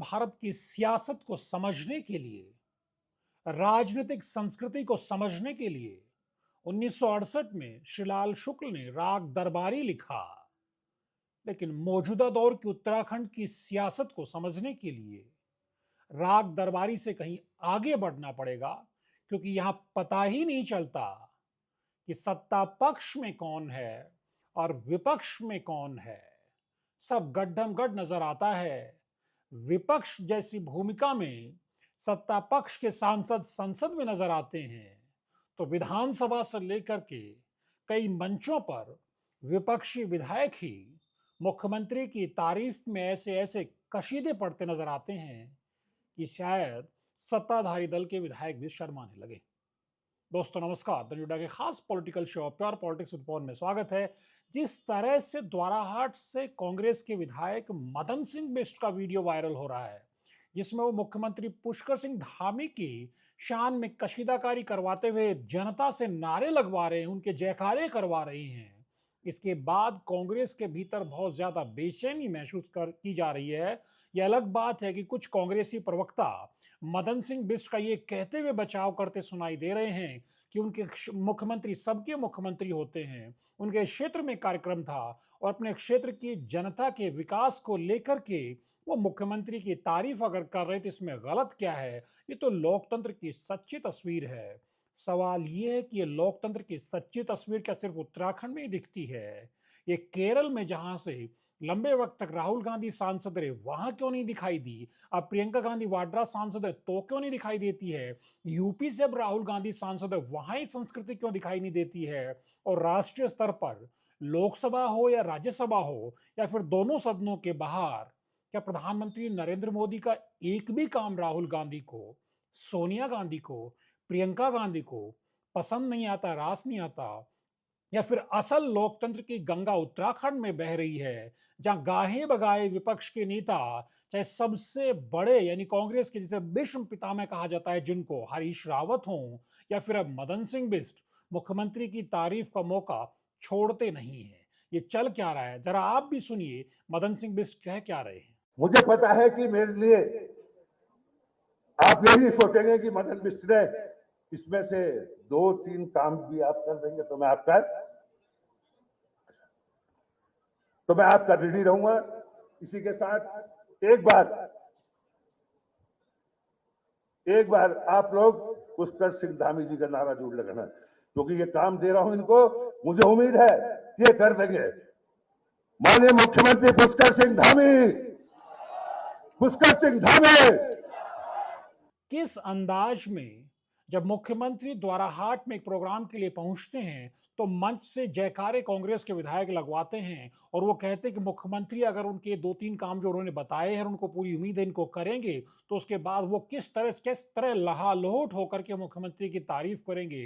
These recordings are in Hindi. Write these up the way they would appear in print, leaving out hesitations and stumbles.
भारत की सियासत को समझने के लिए, राजनीतिक संस्कृति को समझने के लिए 1968 में श्रीलाल शुक्ल ने राग दरबारी लिखा। लेकिन मौजूदा दौर की उत्तराखंड की सियासत को समझने के लिए राग दरबारी से कहीं आगे बढ़ना पड़ेगा, क्योंकि यहां पता ही नहीं चलता कि सत्ता पक्ष में कौन है और विपक्ष में कौन है। सब गड्ढम गड्ढ नजर आता है। विपक्ष जैसी भूमिका में सत्ता पक्ष के सांसद संसद में नजर आते हैं, तो विधानसभा से लेकर के कई मंचों पर विपक्षी विधायक ही मुख्यमंत्री की तारीफ में ऐसे ऐसे कशीदे पढ़ते नजर आते हैं कि शायद सत्ताधारी दल के विधायक भी शर्माने लगे। दोस्तों नमस्कार, द न्यू डे के खास political show pure politics with Pawan में स्वागत है। जिस तरह से द्वाराहाट से कांग्रेस के विधायक मदन सिंह बिष्ट का वीडियो वायरल हो रहा है, जिसमें वो मुख्यमंत्री पुष्कर सिंह धामी की शान में कशीदाकारी करवाते हुए जनता से नारे लगवा रहे हैं, उनके जयकारे करवा रहे हैं, इसके बाद कांग्रेस के भीतर बहुत ज्यादा बेचैनी महसूस की जा रही है। यह अलग बात है कि कुछ कांग्रेसी प्रवक्ता मदन सिंह बिष्ट का ये कहते हुए बचाव करते सुनाई दे रहे हैं कि उनके मुख्यमंत्री सबके मुख्यमंत्री होते हैं, उनके क्षेत्र में कार्यक्रम था और अपने क्षेत्र की जनता के विकास को लेकर के वो मुख्यमंत्री की तारीफ अगर कर रहे थे, इसमें गलत क्या है। ये तो लोकतंत्र की सच्ची तस्वीर है। सवाल ये है कि ये लोकतंत्र की सच्ची तस्वीर क्या सिर्फ उत्तराखंड में ही दिखती है? ये केरल में जहां से लंबे वक्त तक राहुल गांधी सांसद रहे, वहां क्यों नहीं दिखाई दी? अब प्रियंका गांधी वाड्रा सांसद है तो क्यों नहीं दिखाई देती है? यूपी से अब राहुल गांधी सांसद है, वहां ही संस्कृति क्यों दिखाई नहीं देती है? और राष्ट्रीय स्तर पर लोकसभा हो या राज्यसभा हो या फिर दोनों सदनों के बाहर, क्या प्रधानमंत्री नरेंद्र मोदी का एक भी काम राहुल गांधी को, सोनिया गांधी को, प्रियंका गांधी को पसंद नहीं आता, रास नहीं आता? या फिर असल लोकतंत्र की गंगा उत्तराखंड में बह रही है, जहां गाहे बगाए विपक्ष के नेता, चाहे सबसे बड़े यानी कांग्रेस के जिसे भीष्म पितामह कहा जाता है जिनको, हरीश रावत हों या फिर अब मदन सिंह बिष्ट, मुख्यमंत्री की तारीफ का मौका छोड़ते नहीं है। ये चल क्या रहा है, जरा आप भी सुनिए मदन सिंह बिष्ट कह क्या रहे हैं। मुझे पता है कि मेरे लिए आप ये नहीं सोचेंगे कि मदन मिश्र ने इसमें से 2-3 काम भी आप कर देंगे तो मैं आपका ऋणी रहूंगा। इसी के साथ एक बार आप लोग पुष्कर सिंह धामी जी का नारा जरूर लगाना, क्योंकि ये काम दे रहा हूं इनको, मुझे उम्मीद है ये कर देंगे। माननीय मुख्यमंत्री पुष्कर सिंह धामी। किस अंदाज में जब मुख्यमंत्री द्वाराहाट में एक प्रोग्राम के लिए पहुंचते हैं तो मंच से जयकारे कांग्रेस के विधायक लगवाते हैं और वो कहते हैं कि मुख्यमंत्री अगर उनके 2-3 काम जो उन्होंने बताए हैं, उनको पूरी उम्मीद है इनको करेंगे, तो उसके बाद वो किस तरह लहालोट होकर के मुख्यमंत्री की तारीफ करेंगे।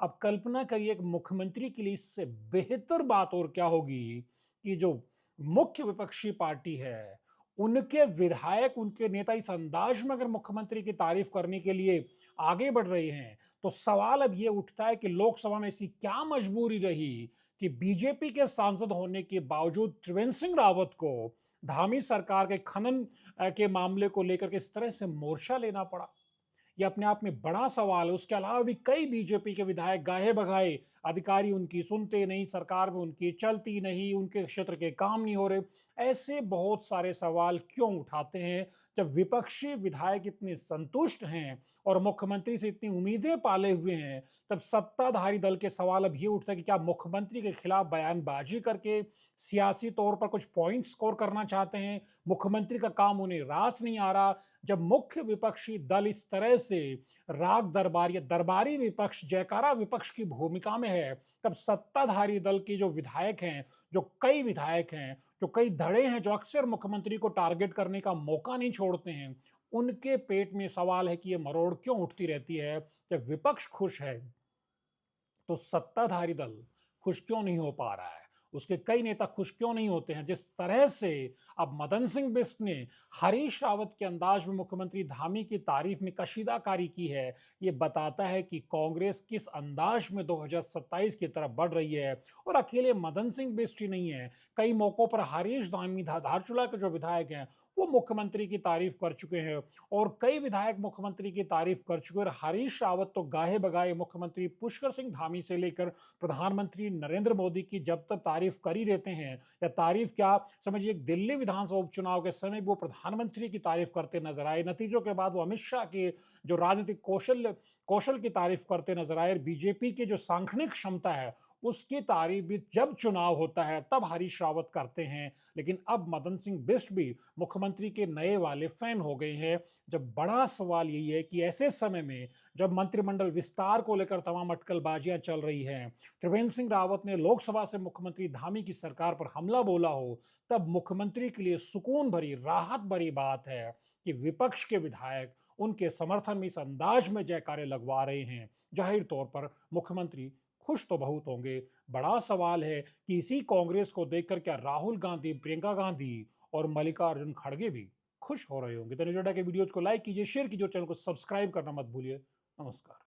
अब कल्पना करिए एक मुख्यमंत्री के लिए इससे बेहतर बात और क्या होगी कि जो मुख्य विपक्षी पार्टी है, उनके विधायक, उनके नेता इस अंदाज में अगर मुख्यमंत्री की तारीफ करने के लिए आगे बढ़ रहे हैं, तो सवाल अब ये उठता है कि लोकसभा में ऐसी क्या मजबूरी रही कि बीजेपी के सांसद होने के बावजूद त्रिवेंद्र सिंह रावत को धामी सरकार के खनन के मामले को लेकर के इस तरह से मोर्चा लेना पड़ा। ये अपने आप में बड़ा सवाल है। उसके अलावा भी कई बीजेपी के विधायक गाहे बगाए अधिकारी उनकी सुनते नहीं, सरकार में उनकी चलती नहीं, उनके क्षेत्र के काम नहीं हो रहे। ऐसे बहुत सारे सवाल क्यों उठाते हैं जब विपक्षी विधायक इतने संतुष्ट हैं और मुख्यमंत्री से इतनी उम्मीदें पाले हुए हैं, तब सत्ताधारी दल के सवाल अब ये उठता है कि क्या मुख्यमंत्री के खिलाफ बयानबाजी करके सियासी तौर पर कुछ पॉइंट स्कोर करना चाहते हैं? मुख्यमंत्री का काम उन्हें रास नहीं आ रहा। जब मुख्य विपक्षी दल इस तरह से राग दरबारी दरबारी विपक्ष, जयकारा विपक्ष की भूमिका में है, तब सत्ताधारी दल के जो विधायक हैं, जो कई विधायक हैं, जो कई धड़े हैं, जो अक्सर मुख्यमंत्री को टारगेट करने का मौका नहीं छोड़ते हैं, उनके पेट में सवाल है कि ये मरोड़ क्यों उठती रहती है। जब विपक्ष खुश है तो सत्ताधारी दल खुश क्यों नहीं हो पा रहा है? उसके कई नेता खुश क्यों नहीं होते हैं। जिस तरह से अब मदन सिंह बिष्ट ने हरीश रावत के अंदाज में मुख्यमंत्री धामी की तारीफ में कशीदाकारी की है, ये बताता है कि कांग्रेस किस अंदाज में 2027 की तरफ बढ़ रही है। और अकेले मदन सिंह बिष्ट ही नहीं है, कई मौकों पर हरीश धामी धारचूला के जो विधायक हैं वो मुख्यमंत्री की तारीफ कर चुके हैं और कई विधायक मुख्यमंत्री की तारीफ कर चुके हैं। हरीश रावत तो गाहे बगाए मुख्यमंत्री पुष्कर सिंह धामी से लेकर प्रधानमंत्री नरेंद्र मोदी की जब तक तारीफ कर ही देते हैं, या तारीफ क्या समझिए, दिल्ली विधानसभा उपचुनाव के समय वो प्रधानमंत्री की तारीफ करते नजर आए, नतीजों के बाद वो अमित शाह के जो राजनीतिक कौशल की तारीफ करते नजर आए, बीजेपी की जो सांगठनिक क्षमता है उसकी तारीफ भी जब चुनाव होता है तब हरीश रावत करते हैं। लेकिन अब मदन सिंह बिष्ट भी मुख्यमंत्री के नए वाले फैन हो गए हैं। जब बड़ा सवाल यही है कि ऐसे समय में जब मंत्रिमंडल विस्तार को लेकर तमाम अटकलबाजियां चल रही हैं, त्रिवेंद्र सिंह रावत ने लोकसभा से मुख्यमंत्री धामी की सरकार पर हमला बोला हो, तब मुख्यमंत्री के लिए सुकून भरी, राहत भरी बात है कि विपक्ष के विधायक उनके समर्थन में इस अंदाज में जयकारे लगवा रहे हैं। जाहिर तौर पर मुख्यमंत्री खुश तो बहुत होंगे। बड़ा सवाल है कि इसी कांग्रेस को देखकर क्या राहुल गांधी, प्रियंका गांधी और मल्लिकार्जुन खड़गे भी खुश हो रहे होंगे। तो न्यूज़ अड्डा के वीडियोज को लाइक कीजिए, शेयर कीजिए, चैनल को सब्सक्राइब करना मत भूलिए। नमस्कार।